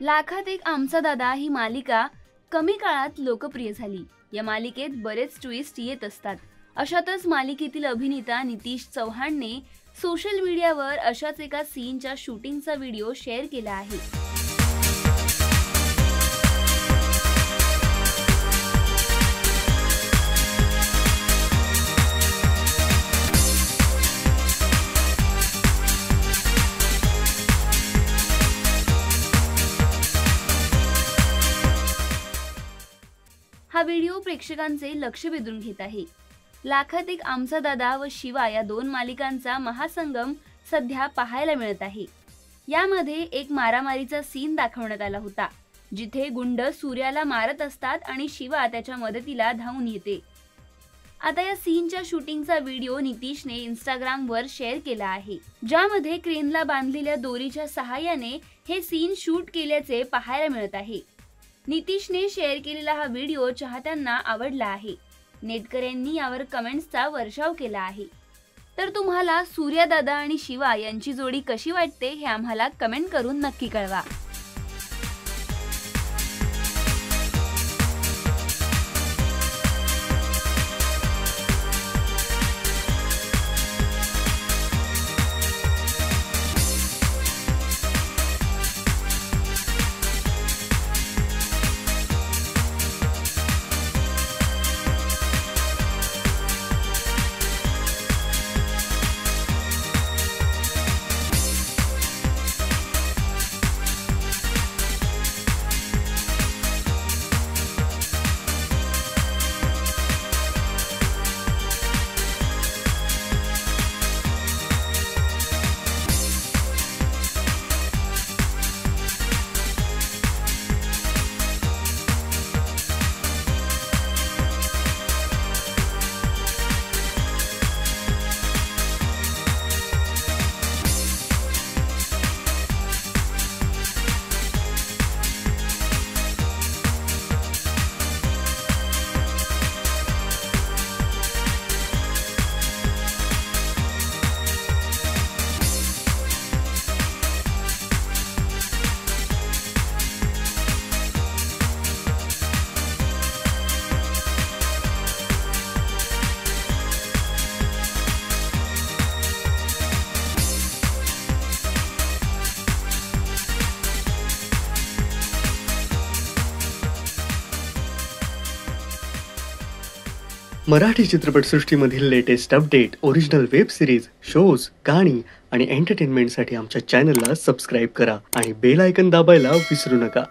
लाखात एक आमचा दादा ही मालिका कमी काळात लोकप्रिय झाली। या मालिकेत बरेच ट्विस्ट येत असतात। अशातच मालिकेतील अभिनेता नितीश चव्हाणने सोशल मीडियावर अशाच एका सीनच्या शूटिंगचा व्हिडिओ शेअर केला आहे। हा व्हिडिओ प्रेक्षकांचे लक्ष वेधून घेत आहे। लाखात एक आमचा दादा व शिवा या दोन मालिकांचा महासंगम सध्या पाहायला मिळत आहे। यामध्ये एक मारामारीचा सीन दाखवण्यात आला होता, जिथे गुंड सूर्याला मारत असतात आणि शिवा त्याच्या मदतीला धावून येते। आता या सीनच्या शूटिंगचा व्हिडिओ नितीशने इंस्टाग्रामवर शेअर केला आहे, ज्यामध्ये क्रेनला बांधलेल्या दोरीच्या सहाय्याने हे सीन शूट केल्याचे पाहायला मिळत आहे। नितीशने शेअर केलेला हा व्हिडिओ चाहत्यांना आवडला आहे। नेटकऱ्यांनी यावर कमेंट्सचा वर्षाव केला आहे। तर तुम्हाला सूर्या दादा आणि शिवा यांची जोडी कशी वाटते हे आम्हाला कमेंट करून नक्की कळवा। मराठी चित्रपटसृष्टीमधील latest update, original web series, shows, गाणी आणि एंटरटेनमेंटसाठी आमच्या चॅनलला सबस्क्राइब करा आणि बेल आयकॉन दाबायला विसरू नका।